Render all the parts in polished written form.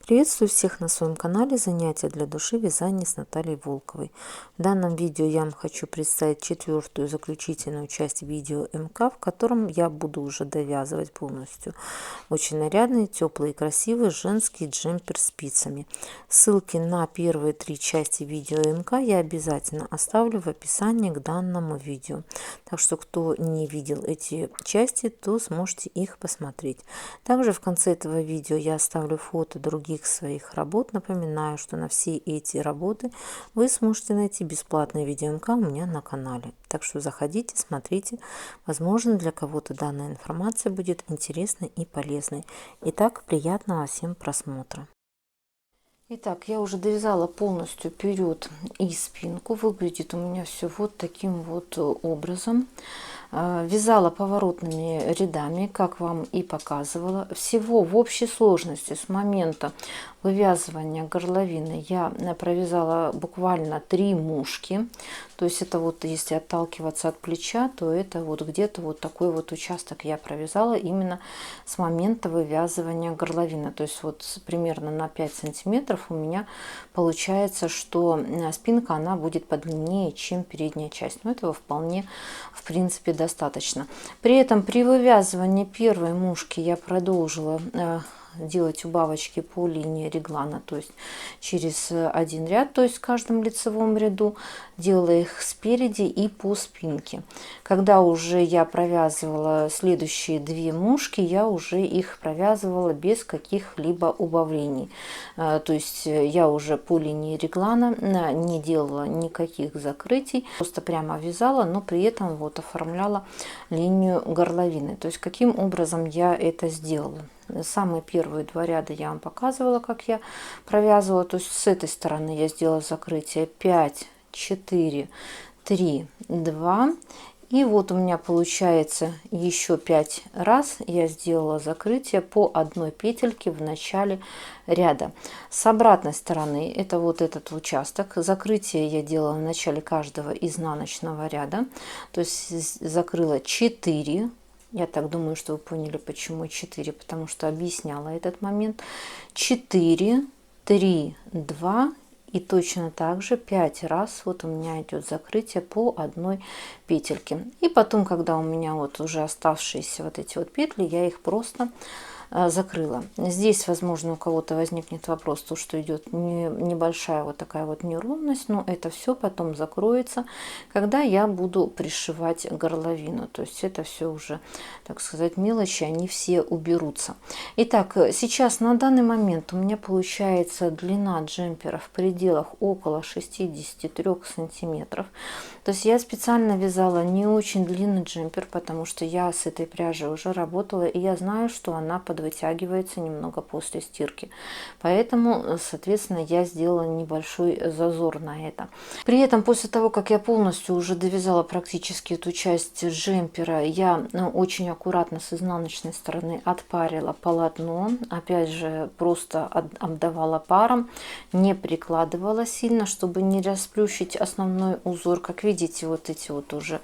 Приветствую всех на своем канале «Занятия для души. Вязание с Натальей Волковой». В данном видео я вам хочу представить четвертую заключительную часть видео МК, в котором я буду уже довязывать полностью очень нарядный, теплый и красивый женский джемпер спицами. Ссылки на первые три части видео МК я обязательно оставлю в описании к данному видео. Так что кто не видел эти части, то сможете их посмотреть. Также в конце этого видео я оставлю фото других своих работ. Напоминаю, что на все эти работы вы сможете найти бесплатный видео МК у меня на канале. Так что заходите, смотрите. Возможно, для кого-то данная информация будет интересной и полезной. Итак, приятного всем просмотра. Итак, я уже довязала полностью вперед и спинку. Выглядит у меня все вот таким вот образом. Вязала поворотными рядами, как вам и показывала. Всего в общей сложности с момента вывязывания горловины я провязала буквально 3 мушки. То есть это вот, если отталкиваться от плеча, то это вот где-то вот такой вот участок я провязала именно с момента вывязывания горловины. То есть вот примерно на 5 сантиметров у меня получается, что спинка она будет подлиннее, чем передняя часть. Но этого вполне, в принципе, достаточно. При этом при вывязывании первой мушки я продолжила делать убавочки по линии реглана, то есть через один ряд, то есть в каждом лицевом ряду, делала их спереди и по спинке. Когда уже я провязывала следующие 2 мушки, я уже их провязывала без каких-либо убавлений. То есть я уже по линии реглана не делала никаких закрытий, просто прямо вязала, но при этом вот оформляла линию горловины. То есть каким образом я это сделала? Самые первые 2 ряда я вам показывала, как я провязывала. То есть с этой стороны я сделала закрытие 5, 4, 3, 2. И вот у меня получается еще 5 раз я сделала закрытие по одной петельке в начале ряда. С обратной стороны это вот этот участок. Закрытие я делала в начале каждого изнаночного ряда. То есть закрыла 4. Я так думаю, что вы поняли, почему 4, потому что объясняла этот момент. 4, 3, 2 и точно так же 5 раз вот у меня идет закрытие по одной петельке. И потом, когда у меня вот уже оставшиеся вот эти вот петли, я их просто закрыла. Здесь, возможно, у кого-то возникнет вопрос, то, что идет небольшая вот такая вот неровность, но это все потом закроется, когда я буду пришивать горловину. То есть это все уже, так сказать, мелочи, они все уберутся. Итак, сейчас на данный момент у меня получается длина джемпера в пределах около 63 сантиметров. То есть я специально вязала не очень длинный джемпер, потому что я с этой пряжей уже работала, и я знаю, что она вытягивается немного после стирки. Поэтому, соответственно, я сделала небольшой зазор на это. При этом, после того, как я полностью уже довязала практически эту часть джемпера, я очень аккуратно с изнаночной стороны отпарила полотно. Опять же, просто обдавала паром, не прикладывала сильно, чтобы не расплющить основной узор. Как видите, вот эти вот уже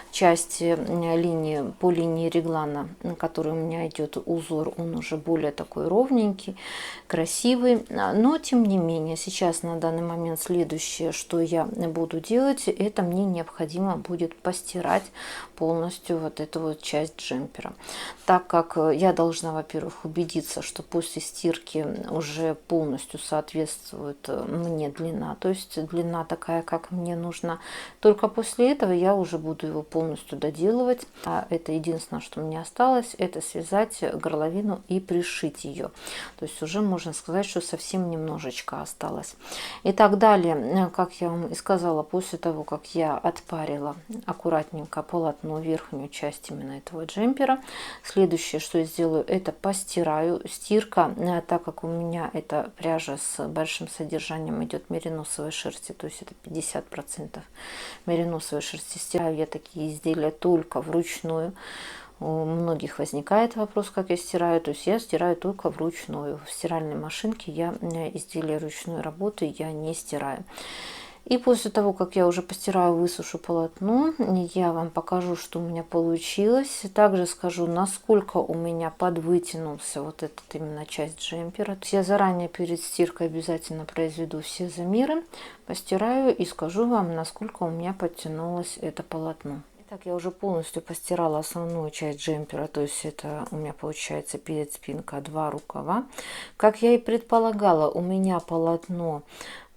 части линии по линии реглана, на которой у меня идет узор, он уже более такой ровненький, красивый. Но тем не менее, сейчас на данный момент следующее, что я буду делать, это мне необходимо будет постирать полностью вот эту вот часть джемпера, так как я должна, во-первых, убедиться, что после стирки уже полностью соответствует мне длина, то есть длина такая, как мне нужна. Только после этого я уже буду его полностью доделывать. А это единственное, что мне осталось, это связать горловину и пришить ее. То есть уже можно сказать, что совсем немножечко осталось. И так далее, как я вам и сказала, после того, как я отпарила аккуратненько полотно, верхнюю часть именно этого джемпера, следующее, что я сделаю, это постираю. Стирка, так как у меня эта пряжа с большим содержанием идет мериносовой шерсти, то есть это 50% мериносовой шерсти, стираю я такие изделия только вручную. У многих возникает вопрос, как я стираю. То есть я стираю только вручную. В стиральной машинке я изделия ручной работы я не стираю. И после того, как я уже постираю, высушу полотно, я вам покажу, что у меня получилось. Также скажу, насколько у меня подвытянулся вот этот именно часть джемпера. То есть я заранее перед стиркой обязательно произведу все замеры, постираю и скажу вам, насколько у меня подтянулось это полотно. Так, я уже полностью постирала основную часть джемпера, то есть это у меня получается перед спинка 2 рукава. Как я и предполагала, у меня полотно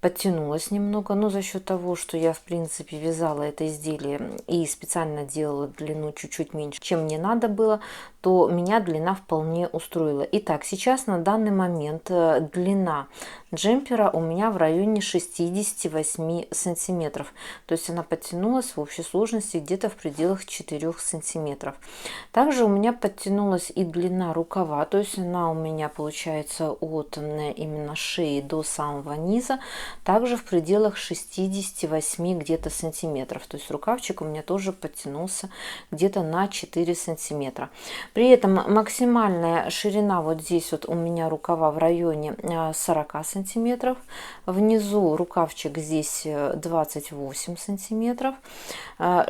подтянулась немного, но за счет того, что я в принципе вязала это изделие и специально делала длину чуть-чуть меньше, чем мне надо было, то меня длина вполне устроила. Итак, сейчас на данный момент длина джемпера у меня в районе 68 сантиметров, то есть она подтянулась в общей сложности где-то в пределах 4 сантиметров. Также у меня подтянулась и длина рукава, то есть она у меня получается от именно шеи до самого низа, также в пределах 68 где-то сантиметров. То есть рукавчик у меня тоже подтянулся где-то на 4 сантиметра. При этом максимальная ширина вот здесь вот у меня рукава в районе 40 сантиметров. Внизу рукавчик здесь 28 сантиметров.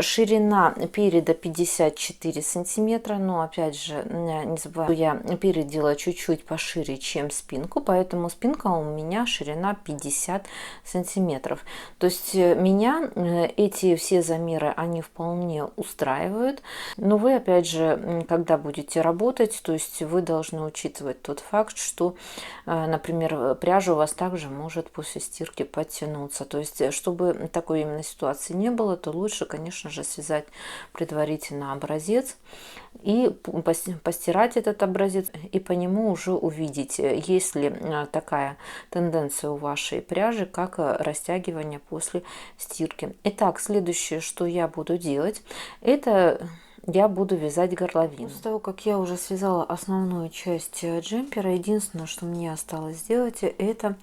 Ширина переда 54 сантиметра. Но опять же, не забываю, я перед делаю чуть-чуть пошире, чем спинку, поэтому спинка у меня ширина 50 сантиметров. То есть меня эти все замеры, они вполне устраивают. Но вы, опять же, когда будете работать, то есть вы должны учитывать тот факт, что, например, пряжа у вас также может после стирки подтянуться. То есть, чтобы такой именно ситуации не было, то лучше, конечно же, связать предварительно образец и постирать этот образец, и по нему уже увидеть, есть ли такая тенденция у вашей пряжи, как растягивание после стирки. Итак, следующее, что я буду делать, это я буду вязать горловину. После того, как я уже связала основную часть джемпера, единственное, что мне осталось сделать, это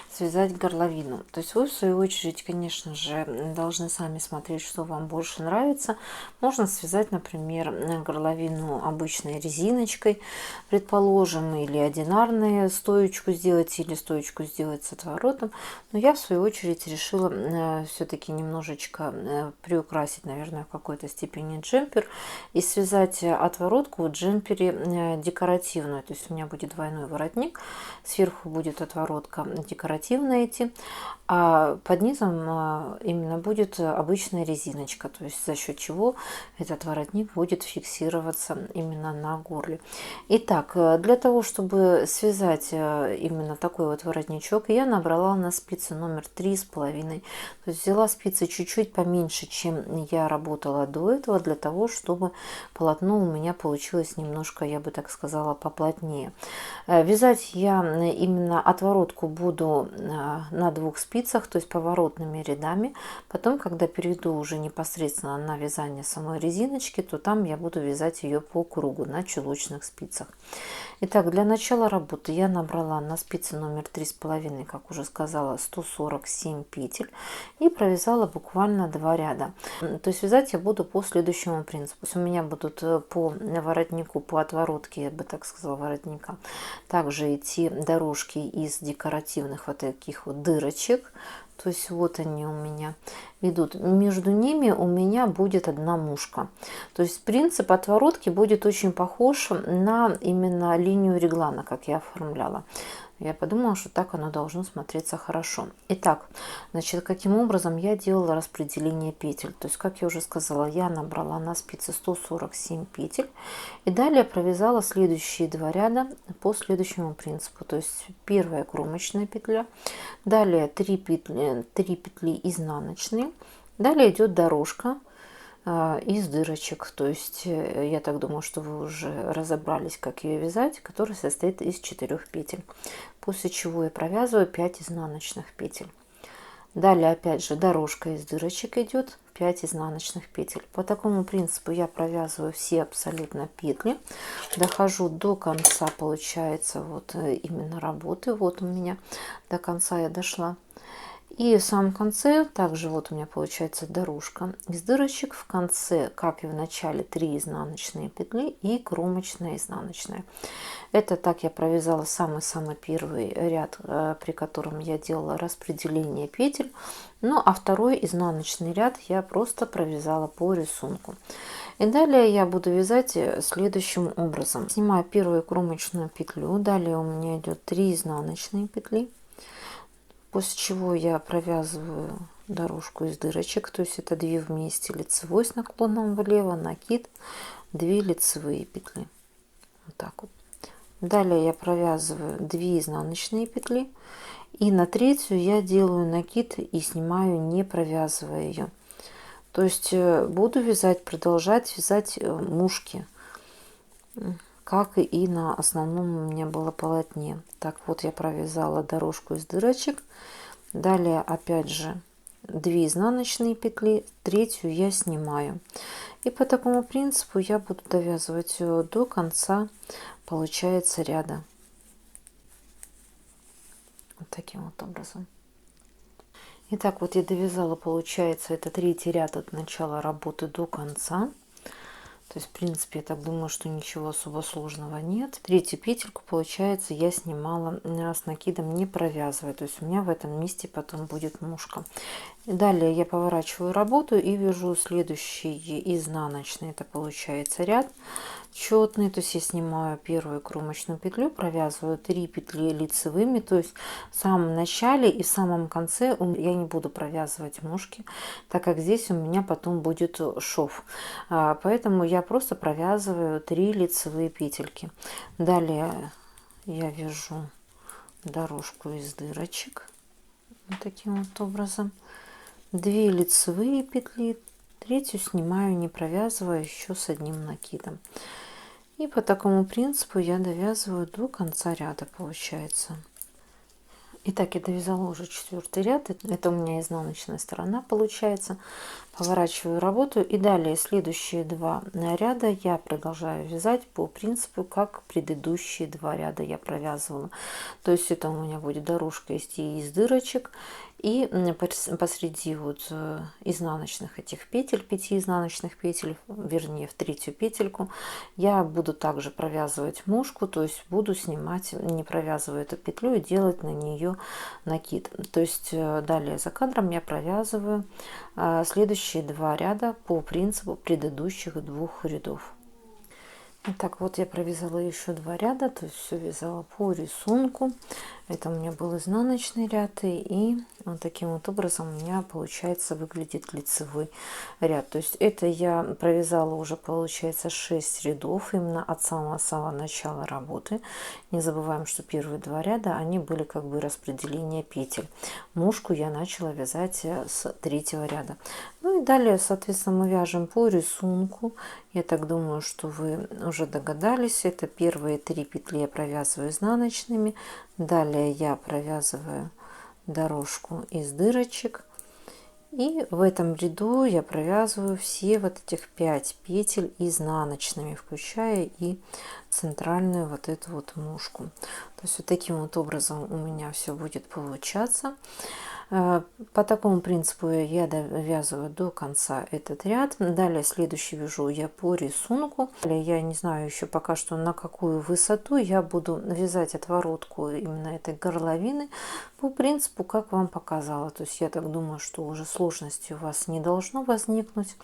связать горловину. То есть вы, в свою очередь, конечно же, должны сами смотреть, что вам больше нравится. Можно связать, например, горловину обычной резиночкой, предположим, или одинарную стоечку сделать, или стоечку сделать с отворотом. Но я, в свою очередь, решила все-таки немножечко приукрасить, наверное, в какой-то степени джемпер и связать отворотку в джемпере декоративную. То есть у меня будет двойной воротник, сверху будет отворотка декоративная идти, а под низом именно будет обычная резиночка, то есть за счет чего этот воротник будет фиксироваться именно на горле. Итак, для того, чтобы связать именно такой вот воротничок, я набрала на спицы номер 3,5. То есть взяла спицы чуть-чуть поменьше, чем я работала до этого, для того, чтобы полотно у меня получилось немножко, я бы так сказала, поплотнее. Вязать я именно отворотку буду на 2 спицах, то есть поворотными рядами. Потом, когда перейду уже непосредственно на вязание самой резиночки, то там я буду вязать ее по кругу на чулочных спицах. Итак, для начала работы я набрала на спице номер 3,5, как уже сказала, 147 петель и провязала буквально 2 ряда. То есть вязать я буду по следующему принципу. У меня будут по воротнику, по отворотке, я бы так сказала, воротника, также идти дорожки из декоративных вот таких вот дырочек. То есть вот они у меня идут. Между ними у меня будет одна мушка. То есть принцип отворотки будет очень похож на именно линию реглана, как я оформляла. Я подумала, что так оно должно смотреться хорошо. Итак, значит, каким образом я делала распределение петель. То есть, как я уже сказала, я набрала на спице 147 петель. И далее провязала следующие 2 ряда по следующему принципу. То есть, первая кромочная петля, далее 3 петли изнаночные, далее идет дорожка из дырочек. То есть я так думаю, что вы уже разобрались, как ее вязать, которая состоит из 4 петель. После чего я провязываю 5 изнаночных петель. Далее опять же дорожка из дырочек идет, 5 изнаночных петель. По такому принципу я провязываю все абсолютно петли, дохожу до конца, получается, вот именно работы. Вот у меня до конца я дошла. И в самом конце также вот у меня получается дорожка из дырочек. В конце, как и в начале, 3 изнаночные петли и кромочная изнаночная. Это так я провязала самый-самый первый ряд, при котором я делала распределение петель. Ну а второй изнаночный ряд я просто провязала по рисунку. И далее я буду вязать следующим образом. Снимаю первую кромочную петлю, далее у меня идет 3 изнаночные петли. После чего я провязываю дорожку из дырочек, то есть это 2 вместе лицевой с наклоном влево, накид, 2 лицевые петли. Вот так вот. Далее я провязываю 2 изнаночные петли и на третью я делаю накид и снимаю, не провязывая ее. То есть буду вязать, продолжать вязать мушки, как и на основном у меня было полотне. Так вот я провязала дорожку из дырочек. Далее опять же 2 изнаночные петли, третью я снимаю. И по такому принципу я буду довязывать до конца, получается, ряда. Вот таким вот образом. Итак, вот я довязала, получается, это 3-й ряд от начала работы до конца. То есть, в принципе, я так думаю, что ничего особо сложного нет. 3-ю петельку, получается, я снимала с накидом, не провязывая. То есть у меня в этом месте потом будет мушка. И далее я поворачиваю работу и вяжу следующий изнаночный. Это получается ряд четный. То есть я снимаю первую кромочную петлю, провязываю 3 петли лицевыми. То есть в самом начале и в самом конце я не буду провязывать мушки, так как здесь у меня потом будет шов. Поэтому я просто провязываю 3 лицевые петельки. Далее я вяжу дорожку из дырочек вот таким вот образом. 2 лицевые петли, третью снимаю, не провязывая, еще с одним накидом. И по такому принципу я довязываю до конца ряда, получается. Итак, я довязала уже 4-й ряд. Это у меня изнаночная сторона получается. Поворачиваю работу и далее следующие 2 ряда я продолжаю вязать по принципу, как предыдущие 2 ряда я провязывала. То есть это у меня будет дорожка из дырочек и посреди вот изнаночных этих петель, 5 изнаночных петель, вернее в 3-ю петельку, я буду также провязывать мушку, то есть буду снимать, не провязывая эту петлю, и делать на нее накид. То есть далее за кадром я провязываю следующие 2 ряда по принципу предыдущих 2 рядов. Итак, вот я провязала еще 2 ряда, то есть все вязала по рисунку. Это у меня был изнаночный ряд, и вот таким вот образом у меня получается выглядит лицевой ряд. То есть это я провязала уже, получается, 6 рядов именно от самого начала работы. Не забываем, что первые 2 ряда они были как бы распределение петель. Мушку я начала вязать с 3-го ряда. Ну и далее, соответственно, мы вяжем по рисунку. Я так думаю, что вы уже догадались. Это первые 3 петли я провязываю изнаночными. Далее я провязываю дорожку из дырочек. И в этом ряду я провязываю все вот этих 5 петель изнаночными, включая и центральную вот эту вот мушку. То есть вот таким вот образом у меня все будет получаться. По такому принципу я довязываю до конца этот ряд. Далее следующий вяжу я по рисунку. Я не знаю еще пока что на какую высоту я буду вязать отворотку именно этой горловины по принципу, как вам показала. То есть я так думаю, что уже сложности у вас не должно возникнуть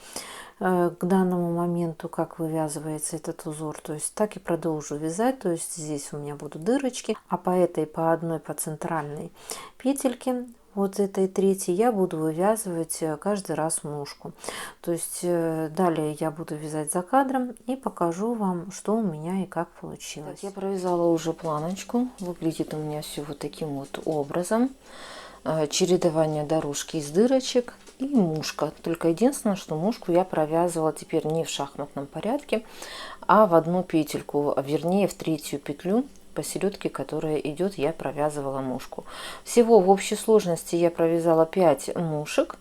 к данному моменту, как вывязывается этот узор. То есть так и продолжу вязать. То есть здесь у меня будут дырочки, а по этой по одной по центральной петельке, вот этой 3-й, я буду вывязывать каждый раз мушку. То есть далее я буду вязать за кадром и покажу вам, что у меня и как получилось. Так, я провязала уже планочку. Выглядит у меня все вот таким вот образом. Чередование дорожки из дырочек и мушка. Только единственное, что мушку я провязывала теперь не в шахматном порядке, а в одну петельку, вернее в 3-ю петлю посередке, которая идет, я провязывала мушку. Всего в общей сложности я провязала 5 мушек,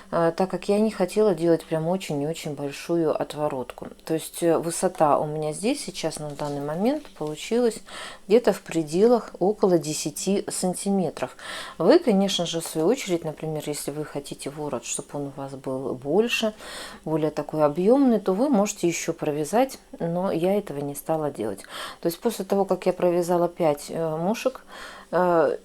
так как я не хотела делать прям очень и очень большую отворотку. То есть высота у меня здесь сейчас на данный момент получилась где-то в пределах около 10 сантиметров. Вы, конечно же, в свою очередь, например, если вы хотите ворот, чтобы он у вас был больше, более такой объемный, то вы можете еще провязать, но я этого не стала делать. То есть после того, как я провязала 5 мушек,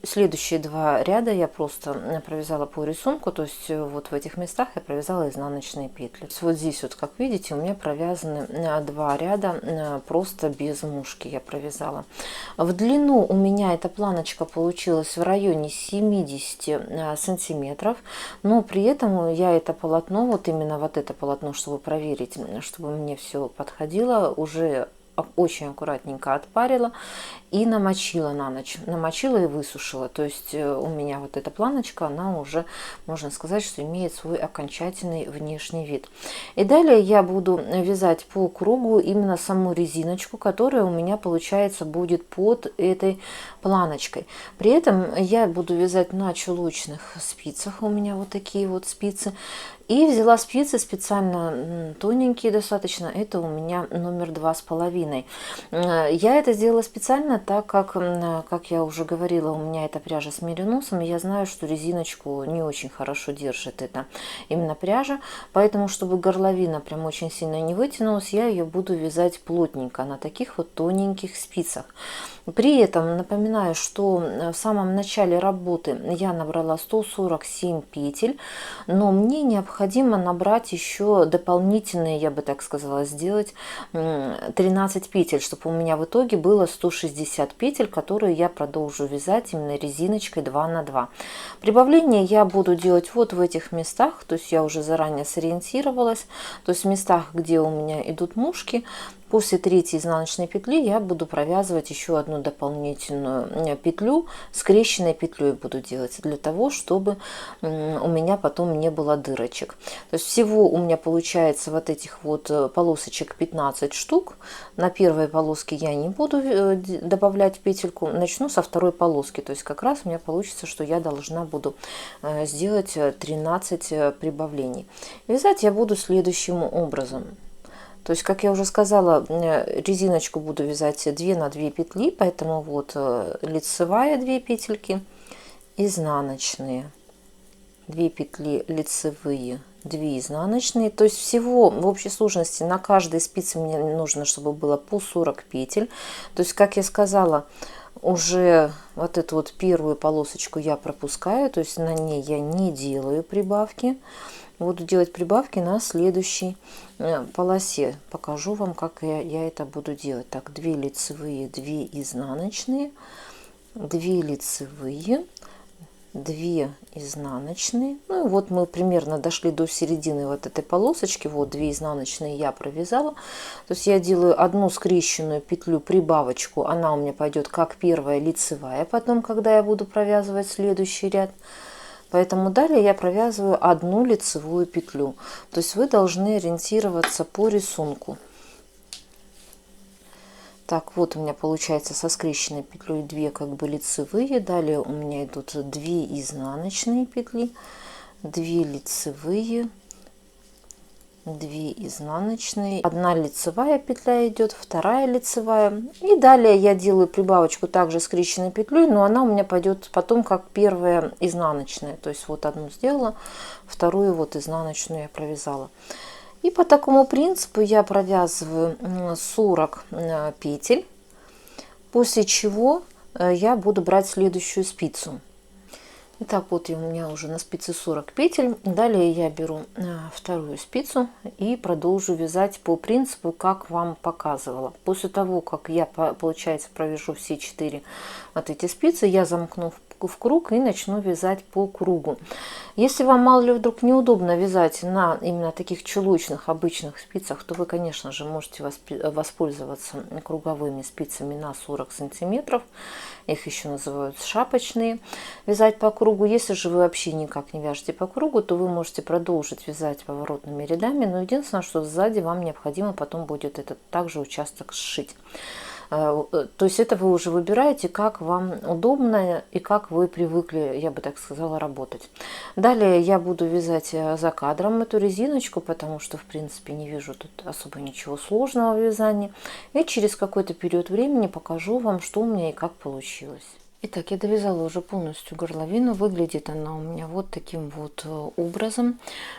следующие 2 ряда я просто провязала по рисунку, то есть вот в этих местах я провязала изнаночные петли. Вот здесь вот, как видите, у меня провязаны 2 ряда просто без мушки я провязала. В длину у меня эта планочка получилась в районе 70 сантиметров, но при этом я это полотно, вот именно вот это полотно, чтобы проверить, чтобы мне все подходило, уже очень аккуратненько отпарила и намочила на ночь. Намочила и высушила. То есть у меня вот эта планочка, она уже, можно сказать, что имеет свой окончательный внешний вид. И далее я буду вязать по кругу именно саму резиночку, которая у меня, получается, будет под этой планочкой. При этом я буду вязать на чулочных спицах. У меня вот такие вот спицы. И взяла спицы специально тоненькие достаточно, это у меня номер 2,5. Я это сделала специально, так как я уже говорила, у меня эта пряжа с мериносом, и я знаю, что резиночку не очень хорошо держит эта именно пряжа, поэтому, чтобы горловина прям очень сильно не вытянулась, я ее буду вязать плотненько на таких вот тоненьких спицах. При этом напоминаю, что в самом начале работы я набрала 147 петель, но мне необходимо набрать еще дополнительные, я бы так сказала, сделать 13 петель, чтобы у меня в итоге было 160 петель, которые я продолжу вязать именно резиночкой 2 на 2. Прибавление я буду делать вот в этих местах, то есть я уже заранее сориентировалась, то есть в местах, где у меня идут мушки. После 3-й изнаночной петли я буду провязывать еще одну дополнительную петлю, скрещенной петлей буду делать, для того, чтобы у меня потом не было дырочек. То есть всего у меня получается вот этих вот полосочек 15 штук. На первой полоске я не буду добавлять петельку, начну со второй полоски. То есть как раз у меня получится, что я должна буду сделать 13 прибавлений. Вязать я буду следующим образом. То есть, как я уже сказала, резиночку буду вязать 2 на 2 петли, поэтому вот лицевая 2 петельки, изнаночные 2 петли лицевые, 2 изнаночные. То есть всего в общей сложности на каждой спице мне нужно, чтобы было по 40 петель. То есть, как я сказала, уже вот эту вот первую полосочку я пропускаю, то есть на ней я не делаю прибавки. Буду делать прибавки на следующей полосе. Покажу вам, как я это буду делать. Так, 2 лицевые, 2 изнаночные, 2 лицевые, 2 изнаночные. Ну и вот мы примерно дошли до середины вот этой полосочки. Вот 2 изнаночные я провязала. То есть я делаю одну скрещенную петлю, прибавочку. Она у меня пойдет как первая лицевая, потом, когда я буду провязывать следующий ряд. Поэтому далее я провязываю одну лицевую петлю. То есть вы должны ориентироваться по рисунку. Так, вот у меня получается со скрещенной петлей 2 как бы лицевые. Далее у меня идут 2 изнаночные петли, 2 лицевые, 2 изнаночные, 1 лицевая петля идет, 2 лицевая, и далее я делаю прибавочку также скрещенной петлей, но она у меня пойдет потом как первая изнаночная. То есть вот одну сделала, вторую вот изнаночную я провязала. И по такому принципу я провязываю 40 петель, после чего я буду брать следующую спицу. Итак, вот у меня уже на спице 40 петель. Далее я беру вторую спицу и продолжу вязать по принципу, как вам показывала. После того, как я, получается, провяжу все 4 вот эти спицы, я замкну в круг и начну вязать по кругу. Если вам мало ли вдруг неудобно вязать на именно таких чулочных обычных спицах, то вы, конечно же, можете воспользоваться круговыми спицами на 40 сантиметров. Их еще называют шапочные. Вязать по кругу. Если же вы вообще никак не вяжете по кругу, то вы можете продолжить вязать поворотными рядами. Но единственное, что сзади вам необходимо потом будет этот также участок сшить. То есть это вы уже выбираете, как вам удобно и как вы привыкли, я бы так сказала, работать. Далее я буду вязать за кадром эту резиночку, потому что, в принципе, не вижу тут особо ничего сложного в вязании. И через какой-то период времени покажу вам, что у меня и как получилось. Итак, я довязала уже полностью горловину. Выглядит она у меня вот таким вот образом.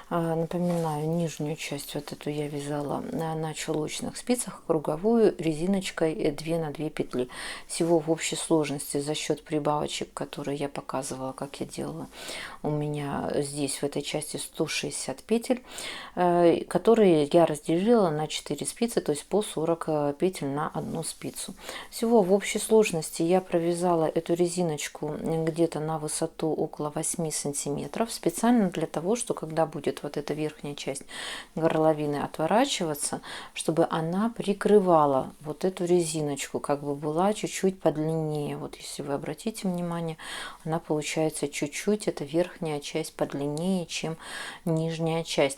Напоминаю, нижнюю часть вот эту я вязала на чулочных спицах, круговую резиночкой 2 на 2 петли. Всего в общей сложности за счет прибавочек, которые я показывала, как я делала, у меня здесь в этой части 160 петель, которые я разделила на 4 спицы, то есть по 40 петель на одну спицу. Всего в общей сложности я провязала эту резиночку где-то на высоту около 8 сантиметров, специально для того, что когда будет вот эта верхняя часть горловины отворачиваться, чтобы она прикрывала вот эту резиночку, как бы была чуть-чуть подлиннее. Вот если вы обратите внимание, она получается чуть-чуть, эта верхняя часть подлиннее, чем нижняя часть.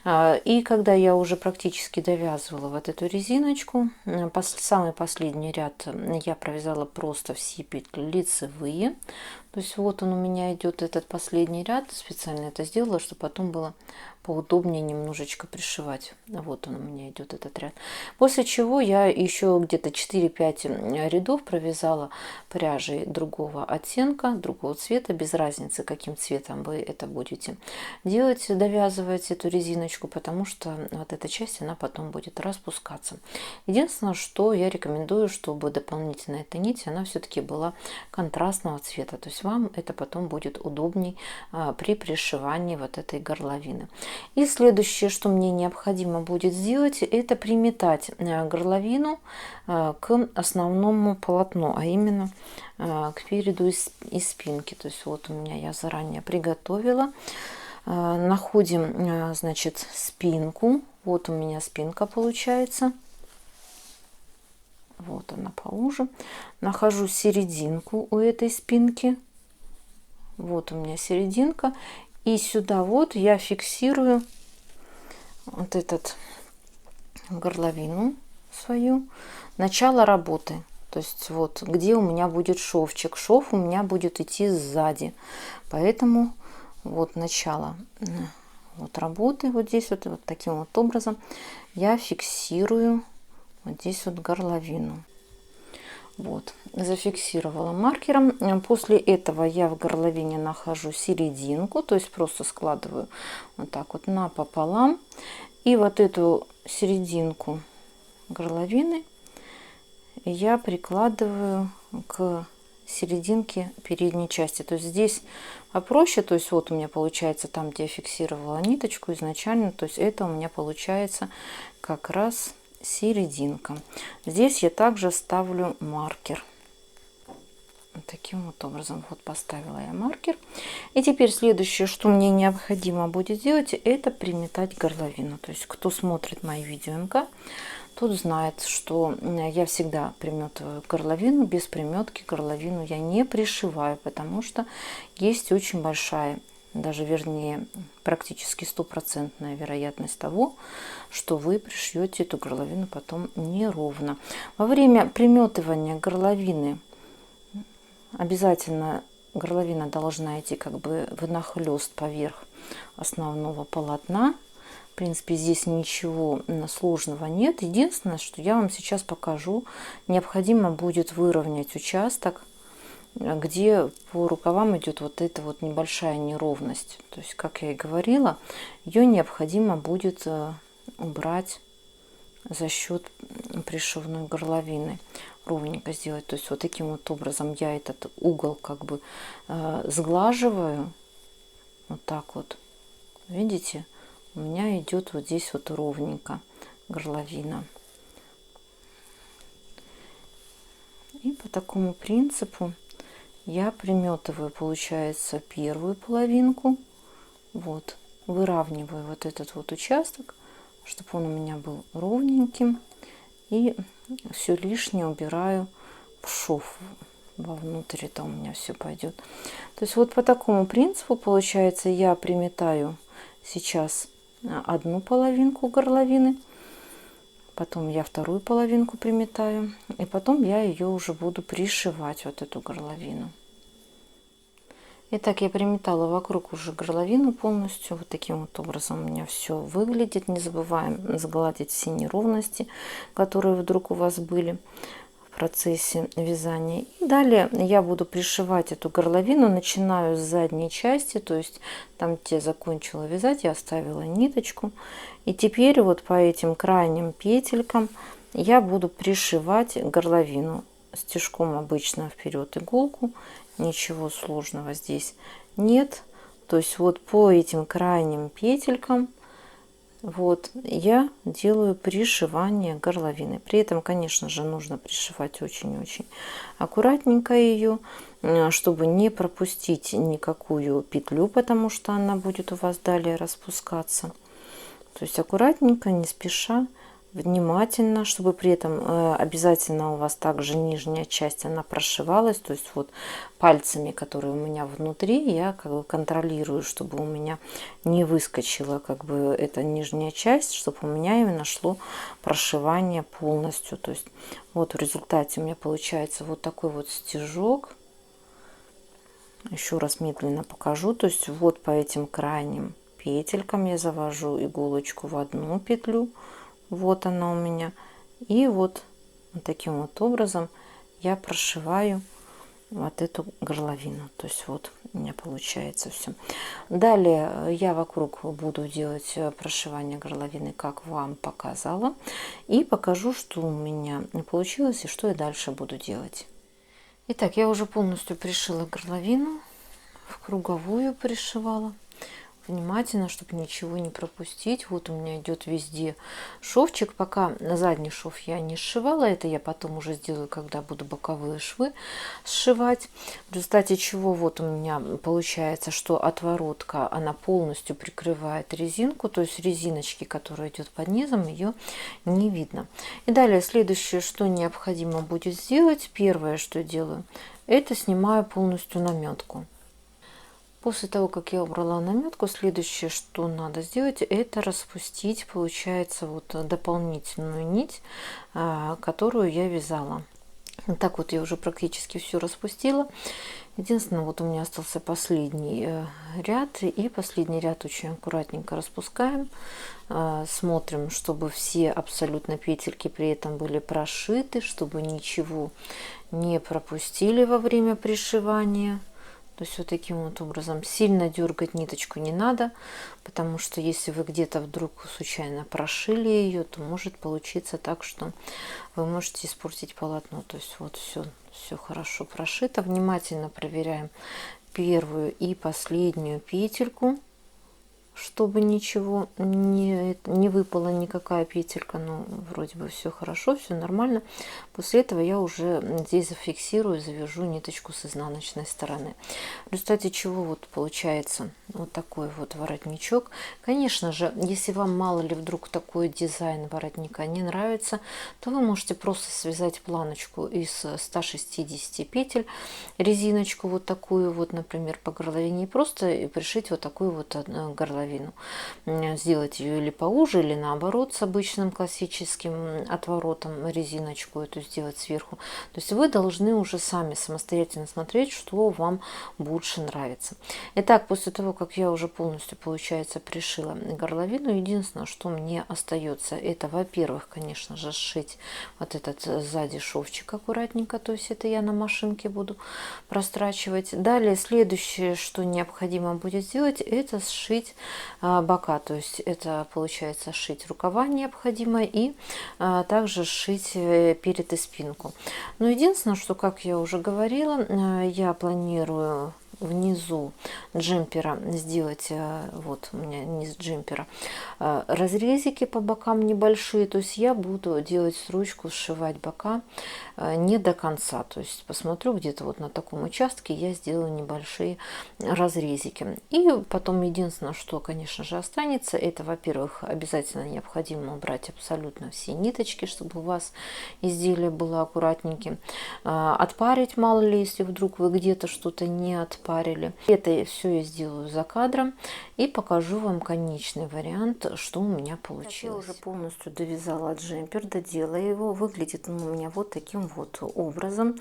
И когда я уже практически довязывала вот эту резиночку, самый последний ряд я провязала просто все петли лицевые. То есть вот он у меня идет, этот последний ряд. Специально это сделала, чтобы потом было поудобнее немножечко пришивать. Вот он у меня идет, этот ряд. После чего я еще где-то 4-5 рядов провязала пряжей другого оттенка, другого цвета, без разницы, каким цветом вы это будете делать, довязывать эту резиночку, потому что вот эта часть, она потом будет распускаться. Единственное, что я рекомендую, чтобы дополнительно эта нить, она все-таки была контрастного цвета, то есть вам это потом будет удобней при пришивании вот этой горловины. И следующее, что мне необходимо будет сделать, это приметать горловину к основному полотну, а именно к переду и спинке. То есть вот у меня я заранее приготовила. Находим, значит, спинку. Вот у меня спинка получается. Вот она поуже. Нахожу серединку у этой спинки. Вот у меня серединка. И сюда вот я фиксирую вот этот горловину свою. Начало работы. То есть вот где у меня будет шовчик. Шов у меня будет идти сзади. Поэтому вот начало вот работы. Вот здесь вот таким вот образом я фиксирую вот здесь вот горловину. Вот, зафиксировала маркером. После этого я в горловине нахожу серединку, то есть просто складываю вот так вот напополам. И вот эту серединку горловины я прикладываю к серединке передней части. То есть здесь попроще, то есть вот у меня получается там, где я фиксировала ниточку изначально, то есть это у меня получается как раз серединка. Здесь я также ставлю маркер. Вот таким вот образом вот поставила я маркер. И теперь следующее, что мне необходимо будет сделать, это приметать горловину. То есть кто смотрит мои видео МК, тот знает, что я всегда приметываю горловину. Без приметки горловину я не пришиваю, потому что есть очень большая, даже вернее практически стопроцентная вероятность того, что вы пришьете эту горловину потом неровно. Во время приметывания горловины обязательно горловина должна идти как бы внахлёст поверх основного полотна. В принципе, здесь ничего сложного нет. Единственное, что я вам сейчас покажу, необходимо будет выровнять участок, где по рукавам идет вот эта вот небольшая неровность. То есть, как я и говорила, ее необходимо будет убрать за счет пришивной горловины, ровненько сделать. То есть вот таким вот образом я этот угол как бы сглаживаю. Вот так вот. Видите? У меня идет вот здесь вот ровненько горловина. И по такому принципу я приметываю, получается, первую половинку. Вот. Выравниваю вот этот вот участок, чтобы он у меня был ровненьким. И все лишнее убираю в шов. Вовнутрь это у меня все пойдет. То есть вот по такому принципу, получается, я приметаю сейчас одну половинку горловины. Потом я вторую половинку приметаю. И потом я ее уже буду пришивать, вот эту горловину. Итак, я приметала вокруг уже горловину полностью. Вот таким вот образом у меня все выглядит. Не забываем сгладить все неровности, которые вдруг у вас были в процессе вязания. И далее я буду пришивать эту горловину. Начинаю с задней части, то есть там, где закончила вязать, я оставила ниточку. И теперь вот по этим крайним петелькам я буду пришивать горловину. Стежком обычно вперед иголку. Ничего сложного здесь нет. То есть вот по этим крайним петелькам вот я делаю пришивание горловины. При этом, конечно же, нужно пришивать очень-очень аккуратненько ее, чтобы не пропустить никакую петлю, потому что она будет у вас далее распускаться. То есть аккуратненько, не спеша, внимательно, чтобы при этом обязательно у вас также нижняя часть она прошивалась. То есть вот пальцами, которые у меня внутри, я как бы контролирую, чтобы у меня не выскочила как бы эта нижняя часть, чтобы у меня именно шло прошивание полностью. То есть вот в результате у меня получается вот такой вот стежок. Еще раз медленно покажу. То есть вот по этим крайним петелькам я завожу иголочку в одну петлю. Вот она у меня. И вот таким вот образом я прошиваю вот эту горловину. То есть вот у меня получается все. Далее я вокруг буду делать прошивание горловины, как вам показала. И покажу, что у меня получилось и что я дальше буду делать. Итак, я уже полностью пришила горловину. В круговую пришивала. Внимательно, чтобы ничего не пропустить. Вот у меня идет везде шовчик. Пока на задний шов я не сшивала. Это я потом уже сделаю, когда буду боковые швы сшивать. В результате чего вот у меня получается, что отворотка, она полностью прикрывает резинку. То есть резиночки, которая идет под низом, ее не видно. И далее следующее, что необходимо будет сделать. Первое, что делаю, это снимаю полностью наметку. После того, как я убрала наметку, следующее, что надо сделать, это распустить, получается, вот дополнительную нить, которую я вязала. Так вот я уже практически все распустила. Единственное, вот у меня остался последний ряд, и последний ряд очень аккуратненько распускаем. Смотрим, чтобы все абсолютно петельки при этом были прошиты, чтобы ничего не пропустили во время пришивания. То есть вот таким вот образом. Сильно дергать ниточку не надо, потому что если вы где-то вдруг случайно прошили ее, то может получиться так, что вы можете испортить полотно. То есть вот все хорошо прошито. Внимательно проверяем первую и последнюю петельку, чтобы ничего не выпала, никакая петелька. Ну, вроде бы все хорошо, все нормально. После этого я уже здесь зафиксирую, завяжу ниточку с изнаночной стороны. В результате чего вот получается вот такой вот воротничок. Конечно же, если вам мало ли вдруг такой дизайн воротника не нравится, то вы можете просто связать планочку из 160 петель, резиночку вот такую вот, например, по горловине, и просто пришить вот такую вот горловину. Сделать ее или поуже, или наоборот с обычным классическим отворотом резиночку эту сделать сверху. То есть вы должны уже сами самостоятельно смотреть, что вам больше нравится. Итак, после того, как я уже полностью, получается, пришила горловину, единственное, что мне остается, это, во-первых, конечно же, сшить вот этот сзади шовчик аккуратненько, то есть это я на машинке буду прострачивать. Далее следующее, что необходимо будет сделать, это сшить бока, то есть это получается сшить рукава необходимо и также сшить перед и спинку. Но единственное, что, как я уже говорила, я планирую внизу джемпера сделать, вот у меня низ джемпера, разрезики по бокам небольшие, то есть я буду делать строчку, сшивать бока не до конца, то есть посмотрю где-то вот на таком участке, я сделаю небольшие разрезики. И потом единственное, что, конечно же, останется, это, во-первых, обязательно необходимо убрать абсолютно все ниточки, чтобы у вас изделие было аккуратненьким, отпарить, мало ли, если вдруг вы где-то что-то не отпарили, отпарили. Это все я сделаю за кадром и покажу вам конечный вариант, что у меня получилось. Я уже полностью довязала джемпер, додела его. Выглядит он у меня вот таким вот образом.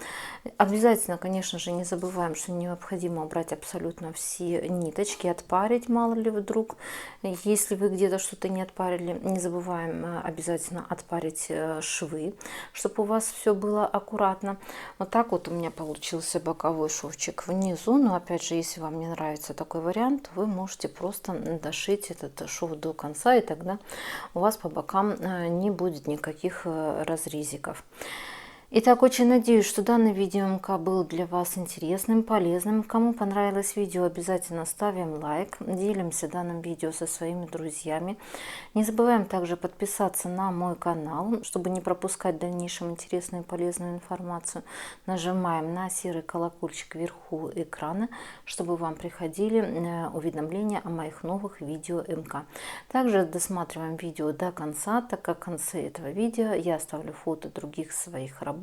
Обязательно, конечно же, не забываем, что необходимо убрать абсолютно все ниточки, отпарить, мало ли вдруг, если вы где-то что-то не отпарили. Не забываем обязательно отпарить швы, чтобы у вас все было аккуратно. Вот так вот у меня получился боковой шовчик внизу. Но опять же, если вам не нравится такой вариант, вы можете просто дошить этот шов до конца, и тогда у вас по бокам не будет никаких разрезиков. Итак, очень надеюсь, что данный видео МК был для вас интересным, полезным. Кому понравилось видео, обязательно ставим лайк, делимся данным видео со своими друзьями. Не забываем также подписаться на мой канал, чтобы не пропускать в дальнейшем интересную и полезную информацию. Нажимаем на серый колокольчик вверху экрана, чтобы вам приходили уведомления о моих новых видео МК. Также досматриваем видео до конца, так как в конце этого видео я оставлю фото других своих работ,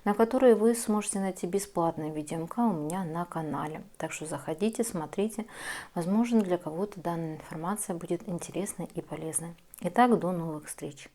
на которые вы сможете найти бесплатное видео МК у меня на канале. Так что заходите, смотрите. Возможно, для кого-то данная информация будет интересной и полезной. Итак, до новых встреч!